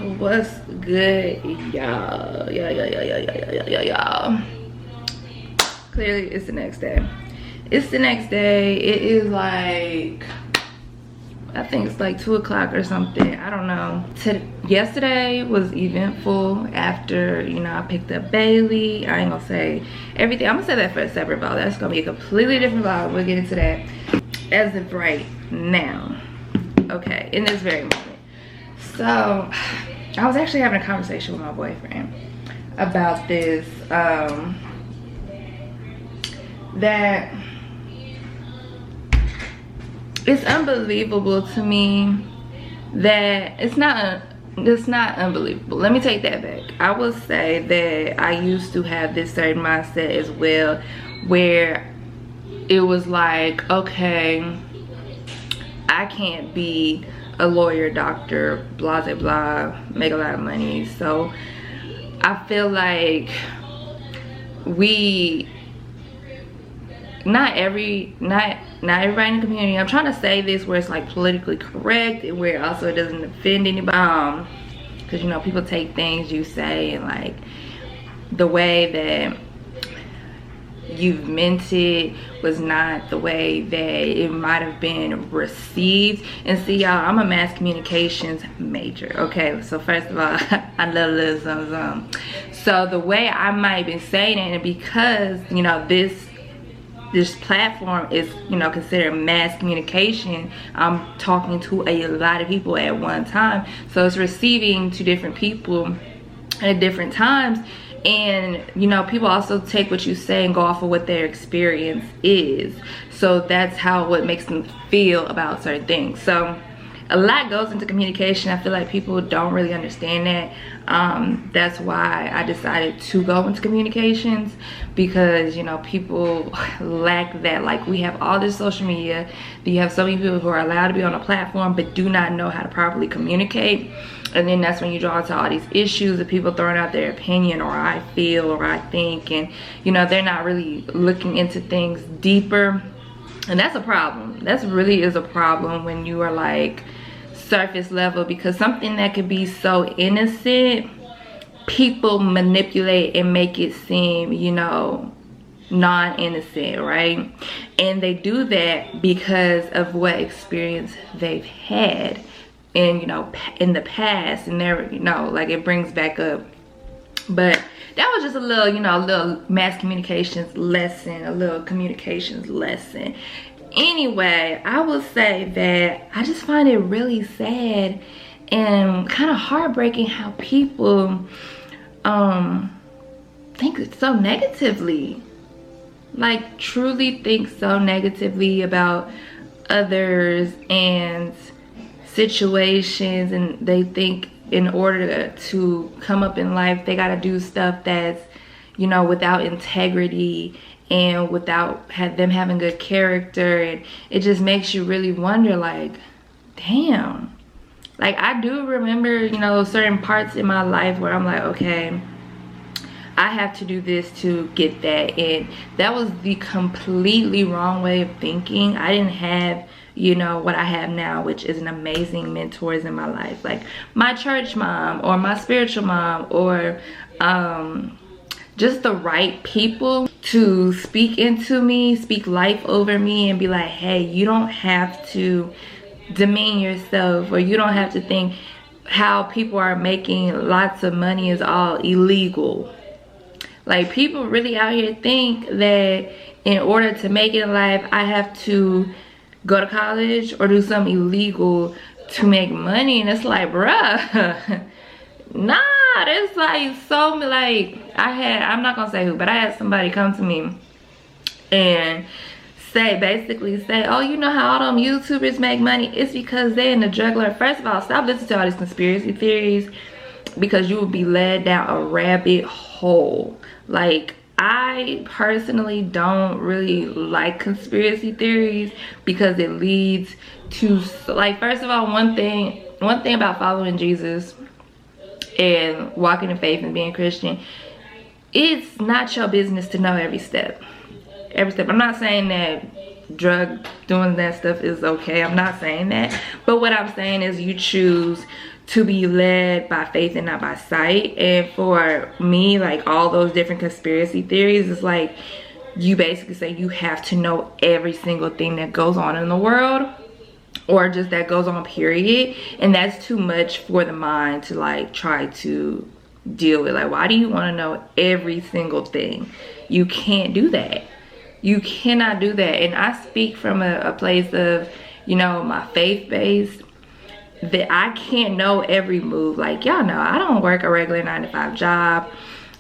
What's good, y'all? Y'all. Clearly it's the next day. It's the next day. It is like, I think it's like 2 o'clock or something. I don't know. Yesterday was eventful after, you know, I picked up Bailey. I ain't gonna say everything. I'm gonna say that for a separate vlog. That's gonna be a completely different vlog. We'll get into that as of right now. Okay, in this very moment. So, I was actually having a conversation with my boyfriend about this, that it's unbelievable to me that it's not unbelievable. Let me take that back. I will say that I used to have this certain mindset as well, where it was like, okay, I can't be a lawyer, doctor, blah blah blah, make a lot of money. So I feel like not everybody in the community, I'm trying to say this where it's like politically correct and where also it doesn't offend anybody, because you know, people take things you say and like the way that you've meant it was not the way that it might have been received. And see, y'all, I'm a mass communications major, okay? So first of all, I love a little something. So the way I might be saying it, and because, you know, this platform is, you know, considered mass communication, I'm talking to a lot of people at one time, so it's receiving to different people at different times. And you know, people also take what you say and go off of what their experience is, so that's how what makes them feel about certain things. So a lot goes into communication. I feel like people don't really understand that. That's why I decided to go into communications, because you know, people lack that. Like, we have all this social media, you have so many people who are allowed to be on a platform but do not know how to properly communicate. And then that's when you draw into all these issues of people throwing out their opinion, or I feel, or I think, and you know, they're not really looking into things deeper. And that's a problem. That really is a problem when you are like surface level, because something that could be so innocent, people manipulate and make it seem, you know, non-innocent, right? And they do that because of what experience they've had, and you know, in the past, and they're, you know, like, it brings back up. But that was just a little, you know, a little mass communications lesson, a little communications lesson. Anyway, I will say that I just find it really sad and kind of heartbreaking how people think so negatively, like truly think so negatively about others and situations, and they think in order to come up in life they got to do stuff that's, you know, without integrity and without them having good character. And it just makes you really wonder, like, damn. Like, I do remember, you know, certain parts in my life where I'm like, okay, I have to do this to get that. And that was the completely wrong way of thinking. I didn't have, you know, what I have now, which is an amazing mentors in my life, like my church mom or my spiritual mom, or just the right people to speak into me, speak life over me, and be like, hey, you don't have to demean yourself, or you don't have to think how people are making lots of money is all illegal. Like, people really out here think that in order to make it in life, I have to go to college or do something illegal to make money. And it's like, bruh, nah, there's like so, like, I'm not gonna say who, but I had somebody come to me and basically say, oh, you know how all them YouTubers make money? It's because they in the juggler. First of all, stop listening to all these conspiracy theories, because you will be led down a rabbit hole. Like, I personally don't really like conspiracy theories, because it leads to, like, first of all, one thing about following Jesus and walking in faith and being Christian, it's not your business to know every step. I'm not saying that doing that stuff is okay. I'm not saying that. But what I'm saying is, you choose to be led by faith and not by sight. And for me, like, all those different conspiracy theories is like, you basically say you have to know every single thing that goes on in the world, or just that goes on, period. And that's too much for the mind to like try to deal with. Like, why do you want to know every single thing? You can't do that. You cannot do that. And I speak from a place of, you know, my faith base, that I can't know every move. Like, y'all know I don't work a regular 9-to-5 job.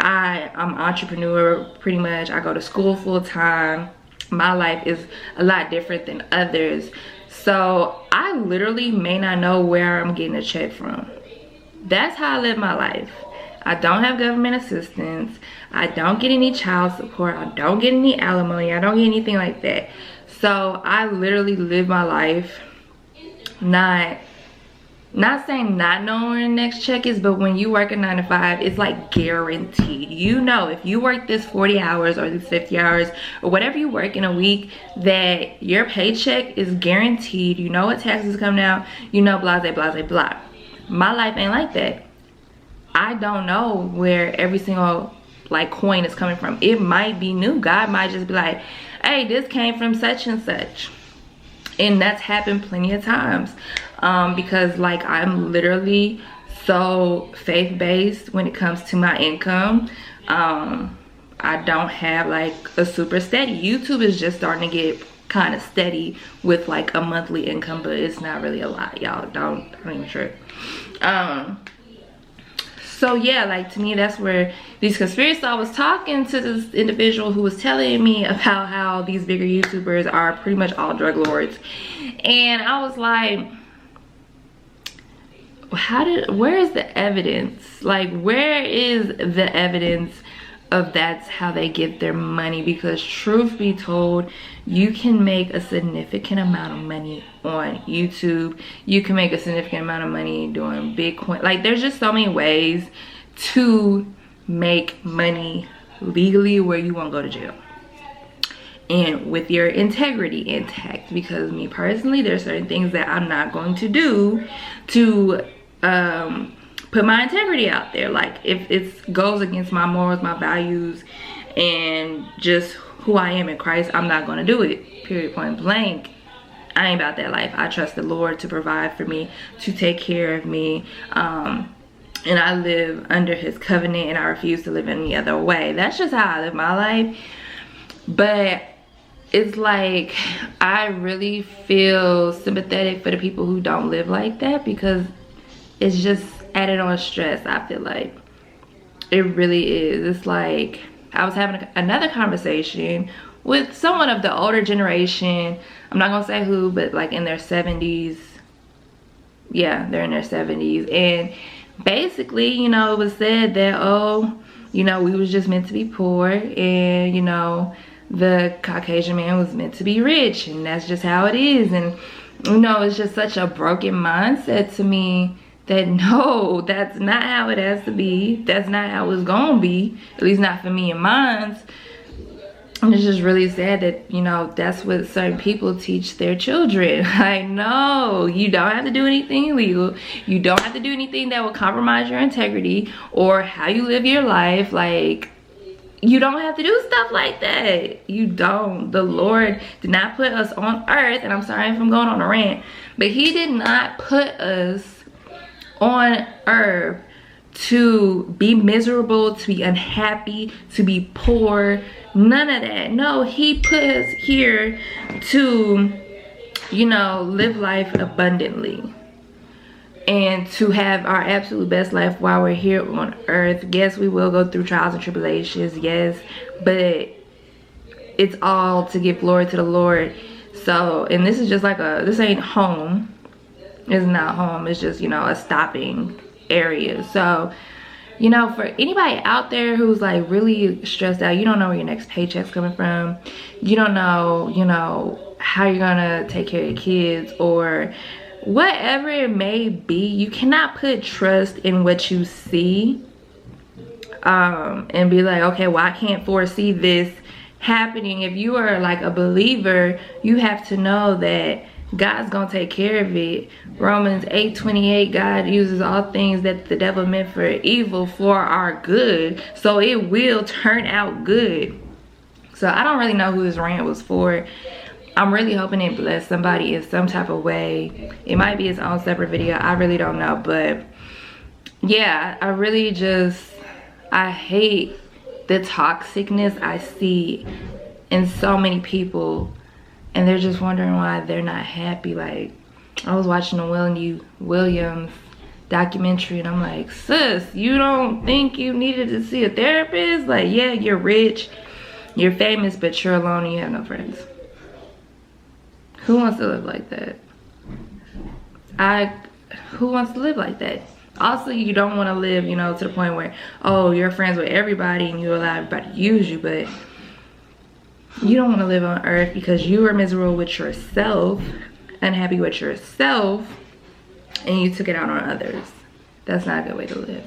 I'm an entrepreneur pretty much. I go to school full time. My life is a lot different than others. So I literally may not know where I'm getting a check from. That's how I live my life. I don't have government assistance. I don't get any child support. I don't get any alimony. I don't get anything like that. So I literally live my life not saying not knowing where the next check is, but when you work a 9-to-5, it's like guaranteed. You know, if you work this 40 hours or these 50 hours or whatever you work in a week, that your paycheck is guaranteed. You know what taxes coming out, you know, blah, blah, blah, blah. My life ain't like that. I don't know where every single like coin is coming from. It might be new. God might just be like, hey, this came from such and such. And that's happened plenty of times, because like I'm literally so faith-based when it comes to my income. I don't have like a super steady. YouTube is just starting to get kind of steady with like a monthly income, but it's not really a lot, y'all. Don't even trip. So yeah, like, to me, that's where these conspiracies. I was talking to this individual who was telling me about how these bigger YouTubers are pretty much all drug lords, and I was like, where is the evidence? Like, where is the evidence of that's how they get their money? Because truth be told, you can make a significant amount of money on YouTube. You can make a significant amount of money doing Bitcoin. Like, there's just so many ways to make money legally where you won't go to jail and with your integrity intact. Because me personally, there's certain things that I'm not going to do to put my integrity out there. Like, if it goes against my morals, my values, and just who I am in Christ, I'm not going to do it, period, point blank. I ain't about that life. I trust the Lord to provide for me, to take care of me, and I live under his covenant, and I refuse to live any other way. That's just how I live my life. But it's like, I really feel sympathetic for the people who don't live like that, because it's just added on stress. I feel like it really is. It's like, I was having another conversation with someone of the older generation. I'm not gonna say who, but like in their 70s. Yeah, they're in their 70s. And basically, you know, it was said that, oh, you know, we was just meant to be poor, and, you know, the Caucasian man was meant to be rich, and that's just how it is. And, you know, it's just such a broken mindset to me that, no, that's not how it has to be. That's not how it's gonna be, at least not for me and mine. And it's just really sad that, you know, that's what certain people teach their children. Like, no, you don't have to do anything illegal. You don't have to do anything that will compromise your integrity or how you live your life. Like, you don't have to do stuff like that. You don't. The Lord did not put us on earth, and I'm sorry if I'm going on a rant, but he did not put us on earth to be miserable, to be unhappy, to be poor. None of that. No, he put us here to, you know, live life abundantly and to have our absolute best life while we're here on earth. Yes, we will go through trials and tribulations, yes, but it's all to give glory to the Lord. So, and this is just like this ain't home. It's not home. It's just, you know, a stopping area. So, you know, for anybody out there who's like really stressed out, you don't know where your next paycheck's coming from, you don't know, you know, how you're gonna take care of your kids or whatever it may be, you cannot put trust in what you see and be like, okay, well, I can't foresee this happening. If you are like a believer, you have to know that God's gonna take care of it. Romans 8:28, God uses all things that the devil meant for evil for our good. So it will turn out good. So I don't really know who this rant was for. I'm really hoping it blessed somebody in some type of way. It might be its own separate video. I really don't know. But yeah, I hate the toxicness I see in so many people. And they're just wondering why they're not happy. Like, I was watching the Williams documentary and I'm like, sis, you don't think you needed to see a therapist? Like, yeah, you're rich, you're famous, but you're alone and you have no friends. Who wants to live like that? Who wants to live like that? Also, you don't want to live, you know, to the point where, oh, you're friends with everybody and you allow everybody to use you, but you don't want to live on earth because you are miserable with yourself, unhappy with yourself, and you took it out on others. That's not a good way to live.